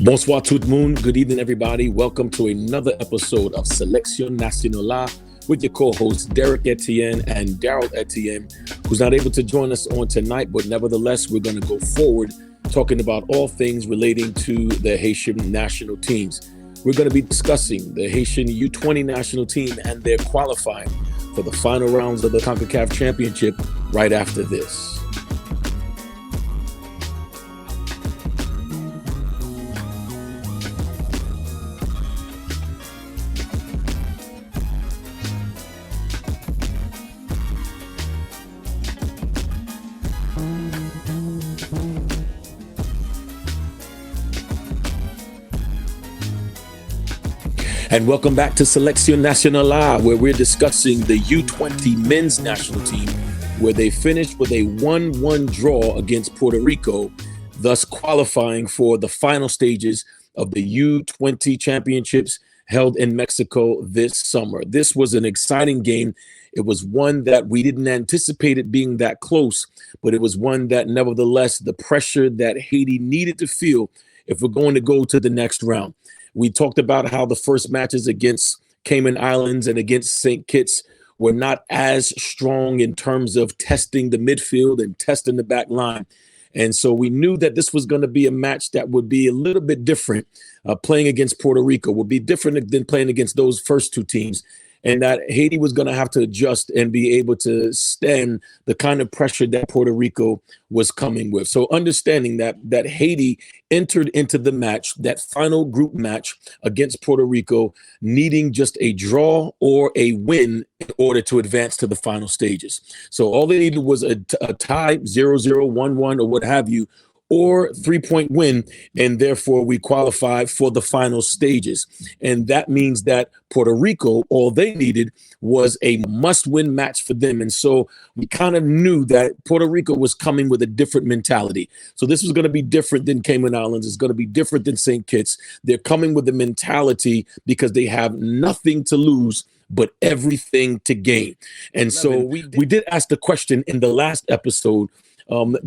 Bonsoir tout le monde. Good evening, everybody. Welcome to another episode of Selection Nacional with your co-hosts Derek Etienne and Daryl Etienne, who's not able to join us on tonight, but nevertheless, we're going to go forward talking about all things relating to the Haitian national teams. We're going to be discussing the Haitian U20 national team and their qualifying for the final rounds of the CONCACAF Championship right after this. And welcome back to Selección Nacional, where we're discussing the U20 men's national team, where they finished with a 1-1 draw against Puerto Rico, thus qualifying for the final stages of the U20 championships held in Mexico this summer. This was an exciting game. It was one that we didn't anticipate it being that close, but it was one that nevertheless, the pressure that Haiti needed to feel if we're going to go to the next round. We talked about how the first matches against Cayman Islands and against St. Kitts were not as strong in terms of testing the midfield and testing the back line. And so we knew that this was going to be a match that would be a little bit different. Playing against Puerto Rico would be different than playing against those first two teams. And that Haiti was going to have to adjust and be able to stand the kind of pressure that Puerto Rico was coming with. So understanding that Haiti entered into the match, that final group match against Puerto Rico, needing just a draw or a win in order to advance to the final stages. So all they needed was a tie, 0-0, 1-1, or what have you, or 3-point win, and therefore we qualified for the final stages. And that means that Puerto Rico, all they needed was a must-win match for them. And so we kind of knew that Puerto Rico was coming with a different mentality. So this was going to be different than Cayman Islands. It's going to be different than St. Kitts. They're coming with a mentality because they have nothing to lose but everything to gain. And so we did ask the question in the last episode,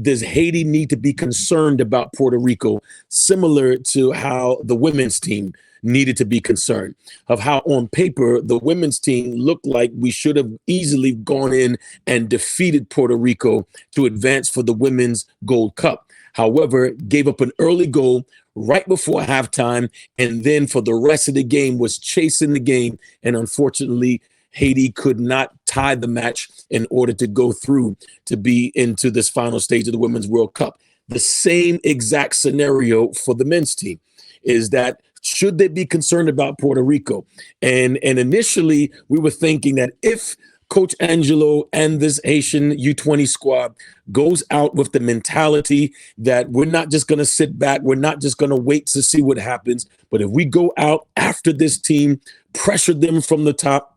does Haiti need to be concerned about Puerto Rico, similar to how the women's team needed to be concerned, of how on paper the women's team looked like we should have easily gone in and defeated Puerto Rico to advance for the Women's Gold Cup. However, gave up an early goal right before halftime, and then for the rest of the game was chasing the game, and unfortunately Haiti could not tie the match in order to go through to be into this final stage of the Women's World Cup. The same exact scenario for the men's team is that should they be concerned about Puerto Rico? And initially we were thinking that if Coach Angelo and this Haitian U20 squad goes out with the mentality that we're not just going to sit back, we're not just going to wait to see what happens, but if we go out after this team, pressure them from the top,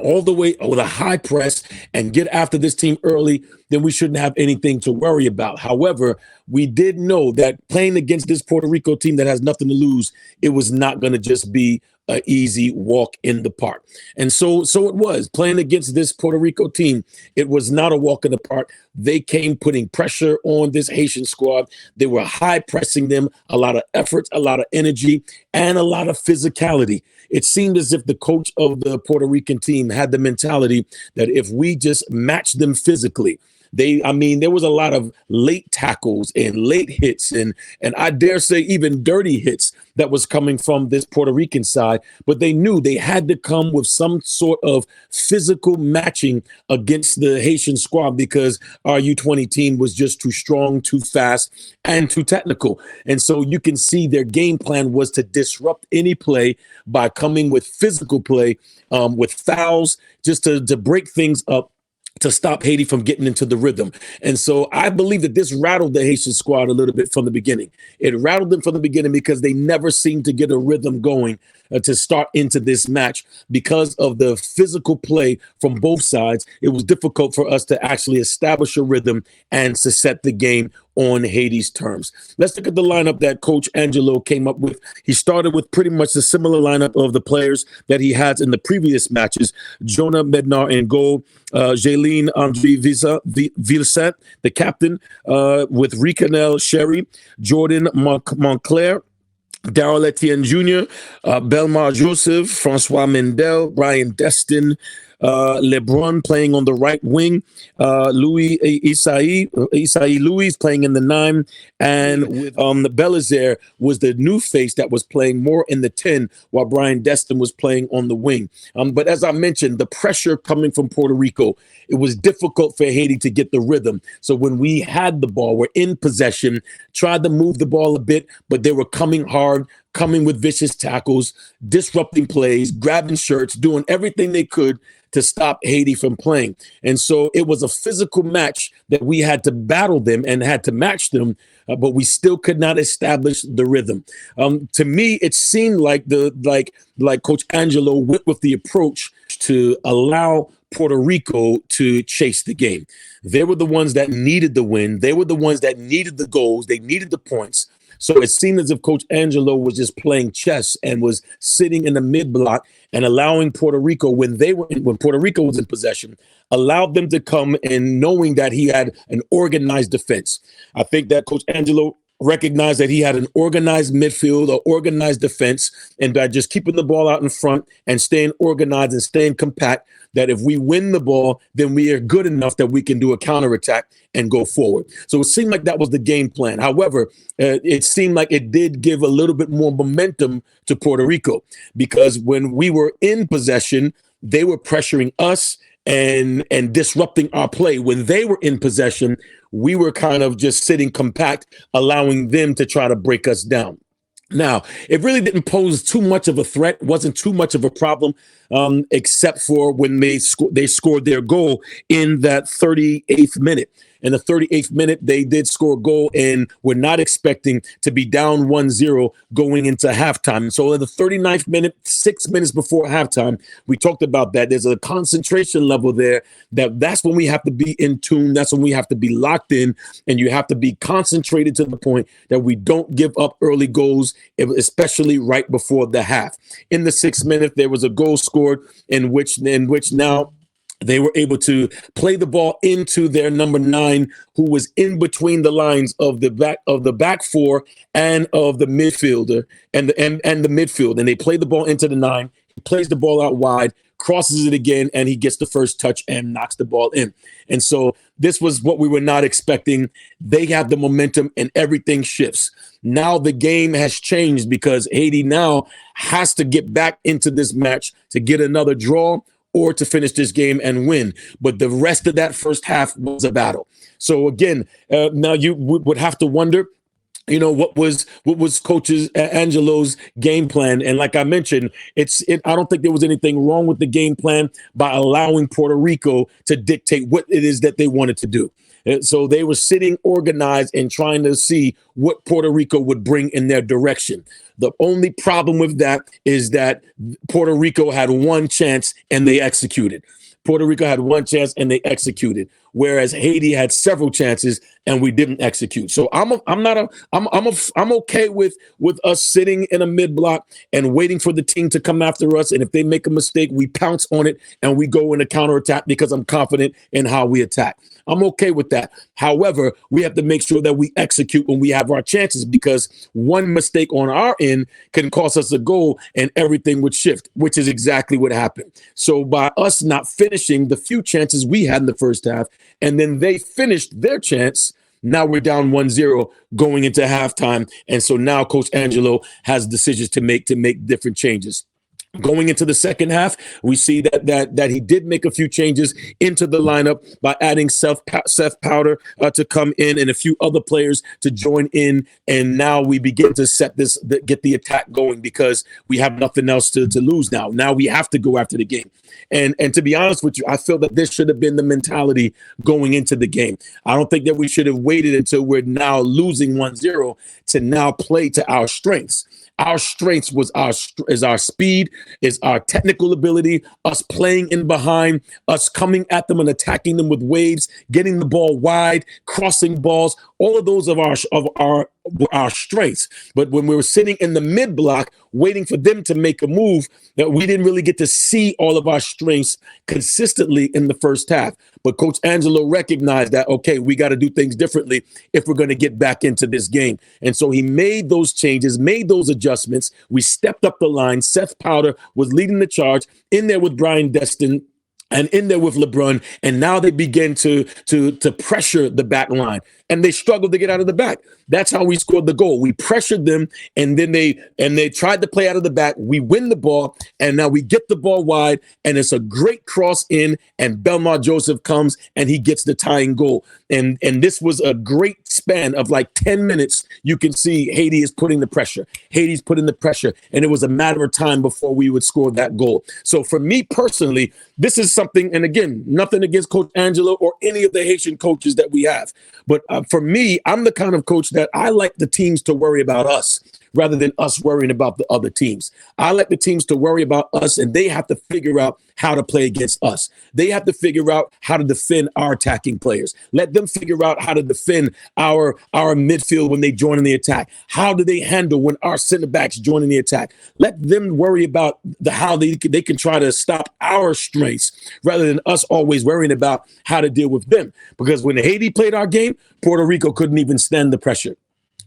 all the way with a high press and get after this team early, then we shouldn't have anything to worry about. However, we did know that playing against this Puerto Rico team that has nothing to lose, it was not going to just be an easy walk in the park. And so it was. Playing against this Puerto Rico team, it was not a walk in the park. They came putting pressure on this Haitian squad. They were high pressing them, a lot of effort, a lot of energy, and a lot of physicality. It seemed as if the coach of the Puerto Rican team had the mentality that if we just match them physically, there was a lot of late tackles and late hits and I dare say even dirty hits that was coming from this Puerto Rican side, but they knew they had to come with some sort of physical matching against the Haitian squad because our U20 team was just too strong, too fast, and too technical. And so you can see their game plan was to disrupt any play by coming with physical play, with fouls, just to break things up, to stop Haiti from getting into the rhythm. And so I believe that this rattled the Haitian squad a little bit from the beginning. It rattled them from the beginning because they never seemed to get a rhythm going to start into this match because of the physical play from both sides. It was difficult for us to actually establish a rhythm and to set the game on Haiti's terms. Let's look at the lineup that Coach Angelo came up with. He started with pretty much the similar lineup of the players that he has in the previous matches. Jonah Mednar in goal, Jaylene Andre Vilsaint, the captain, with Ricanel Sherry, Jordan Monclair, Daryl Etienne Jr., Belmar Joseph, Francois Mendel, Brian Destin, LeBron playing on the right wing, Louis Isai Louis playing in the 9, and with the Belizaire was the new face that was playing more in the 10, while Brian Destin was playing on the wing. But as I mentioned, the pressure coming from Puerto Rico, it was difficult for Haiti to get the rhythm. So when we had the ball, we're in possession, tried to move the ball a bit, but they were coming hard, coming with vicious tackles, disrupting plays, grabbing shirts, doing everything they could to stop Haiti from playing. And so it was a physical match that we had to battle them and had to match them, but we still could not establish the rhythm. To me, it seemed like like Coach Angelo went with the approach to allow Puerto Rico to chase the game. They were the ones that needed the win. They were the ones that needed the goals. They needed the points. So it seemed as if Coach Angelo was just playing chess and was sitting in the mid block and allowing Puerto Rico, when Puerto Rico was in possession, allowed them to come in knowing that he had an organized defense. I think that Coach Angelo recognized that he had an organized midfield, an organized defense, and by just keeping the ball out in front and staying organized and staying compact, that if we win the ball, then we are good enough that we can do a counterattack and go forward. So it seemed like that was the game plan. However, it seemed like it did give a little bit more momentum to Puerto Rico, because when we were in possession, they were pressuring us and disrupting our play. When they were in possession, we were kind of just sitting compact, allowing them to try to break us down. Now, it really didn't pose too much of a threat, wasn't too much of a problem, except for when they scored their goal in that 38th minute. In the 38th minute, they did score a goal, and we're not expecting to be down 1-0 going into halftime. So in the 39th minute, 6 minutes before halftime, we talked about that. There's a concentration level there that's when we have to be in tune. That's when we have to be locked in, and you have to be concentrated to the point that we don't give up early goals, especially right before the half. In the 6th minute, there was a goal scored in which now they were able to play the ball into their number 9, who was in between the lines of the back four and of the midfielder and the midfield. And they play the ball into the 9. He plays the ball out wide, crosses it again, and he gets the first touch and knocks the ball in. And so this was what we were not expecting. They have the momentum and everything shifts. Now the game has changed because Haiti now has to get back into this match to get another draw or to finish this game and win. But the rest of that first half was a battle. So again, now you would have to wonder, what was Coach Angelo's game plan? And like I mentioned, I don't think there was anything wrong with the game plan by allowing Puerto Rico to dictate what it is that they wanted to do. So they were sitting organized and trying to see what Puerto Rico would bring in their direction. The only problem with that is that Puerto Rico had one chance and they executed. Puerto Rico had one chance and they executed, whereas Haiti had several chances and we didn't execute. So I'm okay with us sitting in a mid block and waiting for the team to come after us. And if they make a mistake, we pounce on it and we go in a counterattack because I'm confident in how we attack. I'm okay with that. However, we have to make sure that we execute when we have our chances, because one mistake on our end can cost us a goal and everything would shift, which is exactly what happened. So by us not finishing the few chances we had in the first half, and then they finished their chance, now we're down 1-0 going into halftime. And so now Coach Angelo has decisions to make different changes. Going into the second half, we see that he did make a few changes into the lineup by adding Seth Powder to come in and a few other players to join in. And now we begin to get the attack going, because we have nothing else to lose now. Now we have to go after the game. And to be honest with you, I feel that this should have been the mentality going into the game. I don't think that we should have waited until we're now losing 1-0 to now play to our strengths. Our strengths is our speed, is our technical ability, us playing in behind, us coming at them and attacking them with waves, getting the ball wide, crossing balls. All of those of our our strengths. But when we were sitting in the mid block waiting for them to make a move, that we didn't really get to see all of our strengths consistently in the first half. But Coach Angelo recognized that, okay, we got to do things differently if we're going to get back into this game. And so he made those changes, made those adjustments. We stepped up the line. Seth Powder was leading the charge in there with Brian Destin and in there with LeBron, and now they begin to pressure the back line, and they struggled to get out of the back. That's how we scored the goal. We pressured them, and then they tried to play out of the back. We win the ball, and now we get the ball wide, and it's a great cross in, and Belmar Joseph comes and he gets the tying goal. And this was a great span of like 10 minutes. You can see Haiti is putting the pressure. Haiti's putting the pressure, and it was a matter of time before we would score that goal. So for me personally, this is something, and again, nothing against Coach Angelo or any of the Haitian coaches that we have. But for me, I'm the kind of coach that I like the teams to worry about us rather than us worrying about the other teams. I like the teams to worry about us, and they have to figure out how to play against us. They have to figure out how to defend our attacking players. Let them figure out how to defend our midfield when they join in the attack. How do they handle when our center backs join in the attack? Let them worry about how they can try to stop our strengths rather than us always worrying about how to deal with them. Because when Haiti played our game, Puerto Rico couldn't even stand the pressure.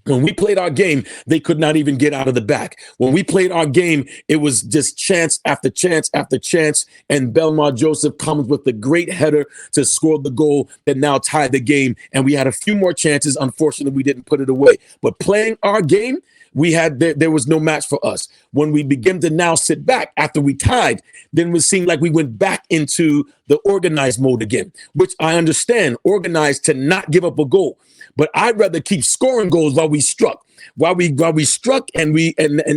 When we played our game, they could not even get out of the back. When we played our game, it was just chance after chance after chance. And Belmar Joseph comes with the great header to score the goal that now tied the game. And we had a few more chances. Unfortunately, we didn't put it away. But playing our game, there was no match for us. When we begin to now sit back after we tied, then it seemed like we went back into the organized mode again, which I understand, organized to not give up a goal. But I'd rather keep scoring goals while we struck. While we struck and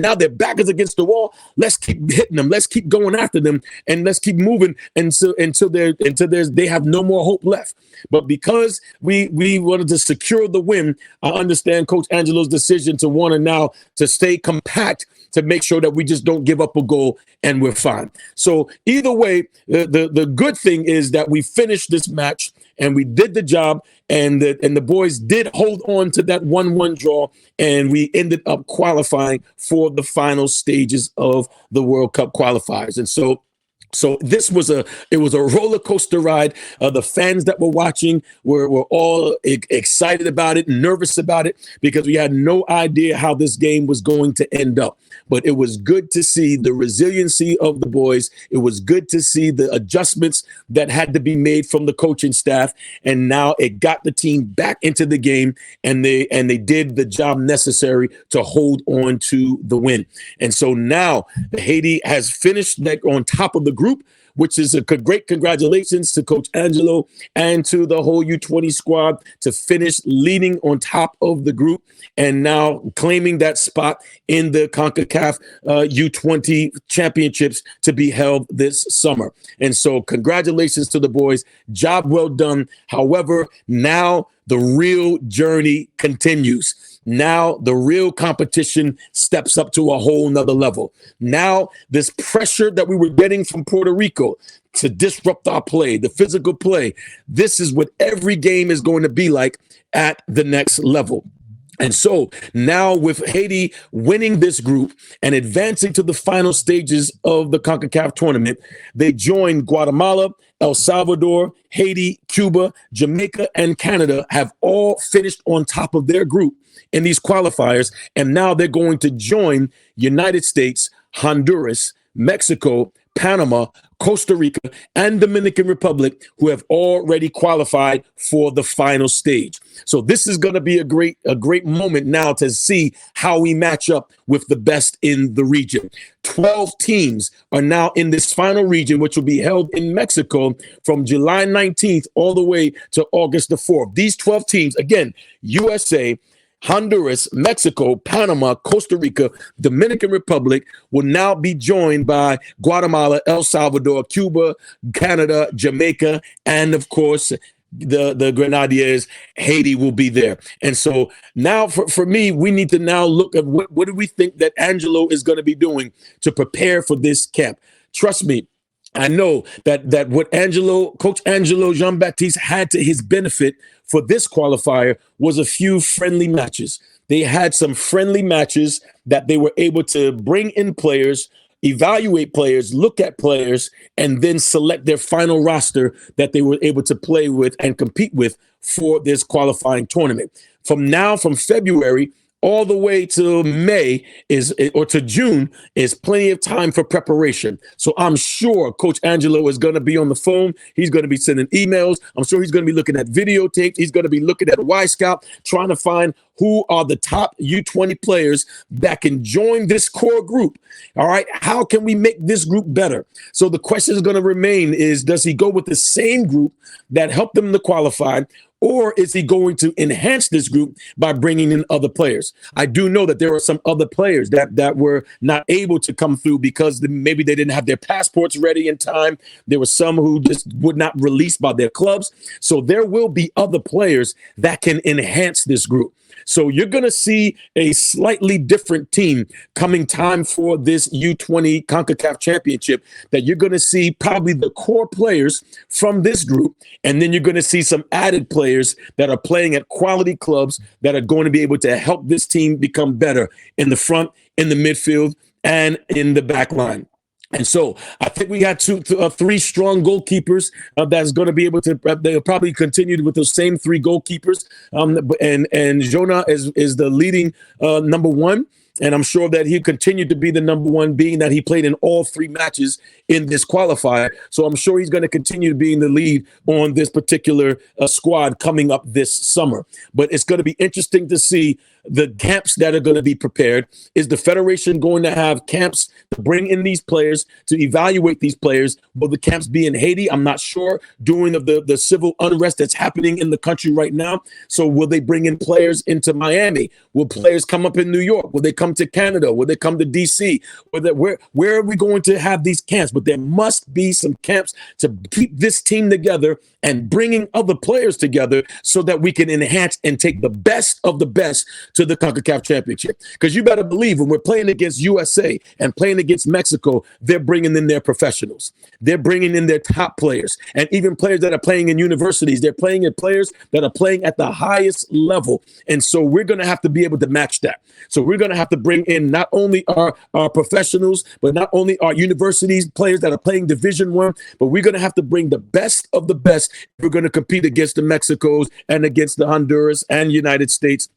now their back is against the wall. Let's keep hitting them. Let's keep going after them, and let's keep moving until they have no more hope left. But because we wanted to secure the win, I understand Coach Angelo's decision to want to now to stay compact to make sure that we just don't give up a goal and we're fine. So either way, the good thing is that we finished this match and we did the job, and the boys did hold on to that 1-1 draw, and we ended up qualifying for the final stages of the World Cup qualifiers. And so this was a roller coaster ride. The fans that were watching were all excited about it, nervous about it, because we had no idea how this game was going to end up. But it was good to see the resiliency of the boys. It was good to see the adjustments that had to be made from the coaching staff. And now it got the team back into the game, and they did the job necessary to hold on to the win. And so now Haiti has finished on top of the group, which is a great congratulations to Coach Angelo and to the whole U20 squad to finish leading on top of the group and now claiming that spot in the CONCACAF U20 championships to be held this summer. And so congratulations to the boys. Job well done. However, now the real journey continues. Now the real competition steps up to a whole nother level. Now this pressure that we were getting from Puerto Rico to disrupt our play, the physical play, this is what every game is going to be like at the next level. And so now with Haiti winning this group and advancing to the final stages of the CONCACAF tournament, they joined Guatemala, El Salvador, Haiti, Cuba, Jamaica, and Canada have all finished on top of their group in these qualifiers. And now they're going to join United States, Honduras, Mexico, Panama, Costa Rica, and Dominican Republic, who have already qualified for the final stage. So this is going to be a great moment now to see how we match up with the best in the region. 12 teams are now in this final region, which will be held in Mexico from July 19th all the way to August the 4th. These 12 teams, again, USA, Honduras, Mexico, Panama, Costa Rica, Dominican Republic will now be joined by Guatemala, El Salvador, Cuba, Canada, Jamaica, and of course, the Grenadiers, Haiti will be there. And so now for me, we need to now look at what do we think that Angelo is going to be doing to prepare for this camp. Trust me, I know that what Coach Angelo Jean-Baptiste had to his benefit for this qualifier was a few friendly matches. They had some friendly matches that they were able to bring in players, evaluate players, look at players, and then select their final roster that they were able to play with and compete with for this qualifying tournament. From February all the way to May or to June is plenty of time for preparation. So I'm sure Coach Angelo is going to be on the phone. He's going to be sending emails. I'm sure he's going to be looking at videotapes. He's going to be looking at Y-Scout, trying to find who are the top U20 players that can join this core group. All right. How can we make this group better? So the question is going to remain is, does he go with the same group that helped them to qualify? Or is he going to enhance this group by bringing in other players? I do know that there are some other players that were not able to come through because maybe they didn't have their passports ready in time. There were some who just would not release by their clubs. So there will be other players that can enhance this group. So you're going to see a slightly different team coming time for this U20 CONCACAF Championship, that you're going to see probably the core players from this group. And then you're going to see some added players that are playing at quality clubs that are going to be able to help this team become better in the front, in the midfield, and in the back line. And so I think we got three strong goalkeepers that's going to be able to. They'll probably continue with those same three goalkeepers. And Jonah is the leading number one. And I'm sure that he'll continue to be the number one, being that he played in all three matches in this qualifier. So I'm sure he's going to continue to be in the lead on this particular squad coming up this summer. But it's going to be interesting to see the camps that are going to be prepared. Is the Federation going to have camps to bring in these players, to evaluate these players? Will the camps be in Haiti? I'm not sure, during the civil unrest that's happening in the country right now. So will they bring in players into Miami? Will players come up in New York? Will they come to Canada? Will they come to DC? Where are we going to have these camps? But there must be some camps to keep this team together and bringing other players together so that we can enhance and take the best of the best to the CONCACAF Championship. Because you better believe when we're playing against USA and playing against Mexico, they're bringing in their professionals. They're bringing in their top players, and even players that are playing in universities. They're playing at players that are playing at the highest level. And so we're going to have to be able to match that. So we're going to have to bring in not only our professionals, but not only our universities players that are playing Division I, but we're going to have to bring the best of the best. We're going to compete against the Mexicos and against the Honduras and United States,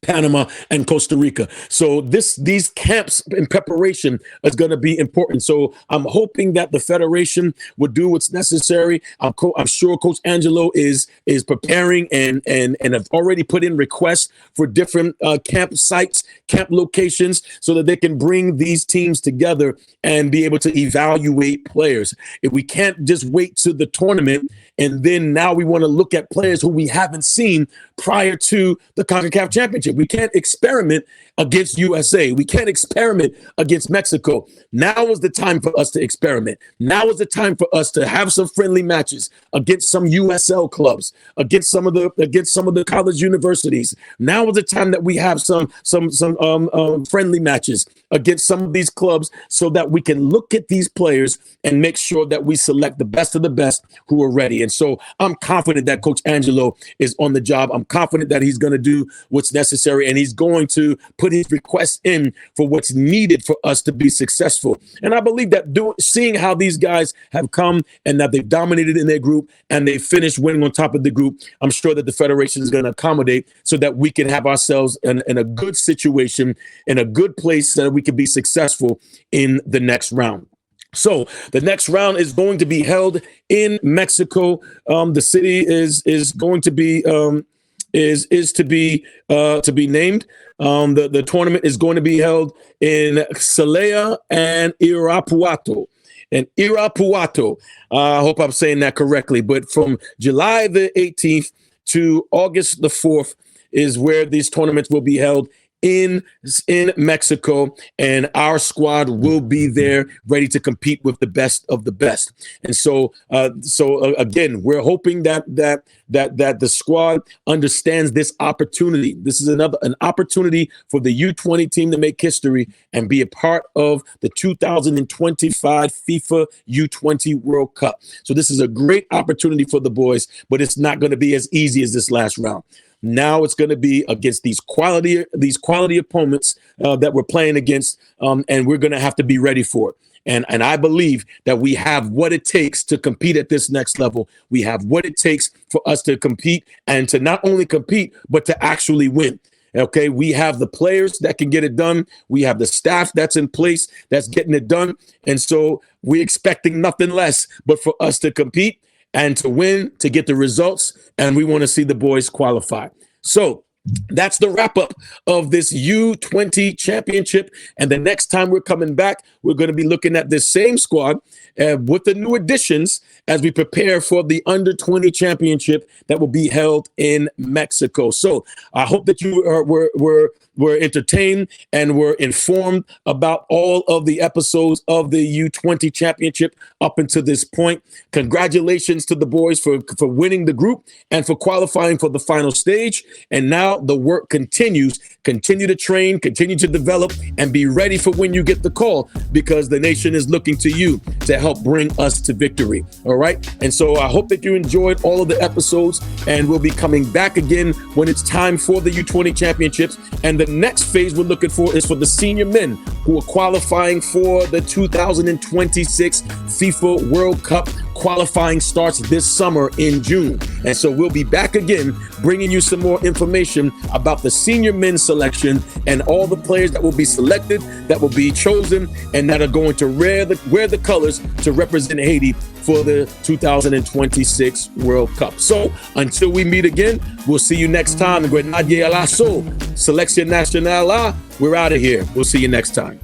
Panama, and Costa Rica. So these camps in preparation is going to be important. So I'm hoping that the Federation will do what's necessary. I'm sure Coach Angelo is preparing and have already put in requests for different camp sites, camp locations, so that they can bring these teams together and be able to evaluate players. If we can't just wait to the tournament and then now we want to look at players who we haven't seen prior to the CONCACAF Championship. We can't experiment against USA. We can't experiment against Mexico. Now is the time for us to experiment. Now is the time for us to have some friendly matches against some USL clubs, against some of the college universities. Now is the time that we have some friendly matches against some of these clubs, so that we can look at these players and make sure that we select the best of the best who are ready. And so I'm confident that Coach Angelo is on the job. I'm confident that he's going to do what's necessary, and he's going to put his requests in for what's needed for us to be successful. And I believe that seeing how these guys have come and that they've dominated in their group and they finished winning on top of the group, I'm sure that the Federation is going to accommodate so that we can have ourselves in a good situation, in a good place, so that we can be successful in the next round. So the next round is going to be held in Mexico. The city is going to be to be named. The tournament is going to be held in Celaya and Irapuato. I hope I'm saying that correctly. But from July the 18th to August the 4th is where these tournaments will be held in Mexico, and our squad will be there ready to compete with the best of the best. And so again, we're hoping that the squad understands this opportunity. This is an opportunity for the U20 team to make history and be a part of the 2025 FIFA U20 World Cup. So this is a great opportunity for the boys, but it's not going to be as easy as this last round. Now it's going to be against these quality opponents that we're playing against, and we're going to have to be ready for it. And I believe that we have what it takes to compete at this next level. We have what it takes for us to compete, and to not only compete, but to actually win. Okay, we have the players that can get it done. We have the staff that's in place that's getting it done. And so we're expecting nothing less but for us to compete and to win, to get the results. And we want to see the boys qualify. So that's the wrap up of this U20 championship. And the next time we're coming back, we're going to be looking at this same squad with the new additions as we prepare for the under 20 championship that will be held in Mexico. So I hope that you were entertained and were informed about all of the episodes of the U20 championship up until this point. Congratulations to the boys for winning the group and for qualifying for the final stage. And now the work continues. Continue to train, continue to develop, and be ready for when you get the call, because the nation is looking to you to help bring us to victory. All right. And so I hope that you enjoyed all of the episodes, and we'll be coming back again when it's time for the U20 championships. And the next phase we're looking for is for the senior men who are qualifying for the 2026 FIFA World Cup. Qualifying starts this summer in June. And so we'll be back again bringing you some more information about the senior men's selection and all the players that will be selected, that will be chosen, and that are going to wear the colors to represent Haiti for the 2026 World Cup. So until we meet again, we'll see you next time. Grenadier à l'assaut, Selección Nacional. We're out of here. We'll see you next time.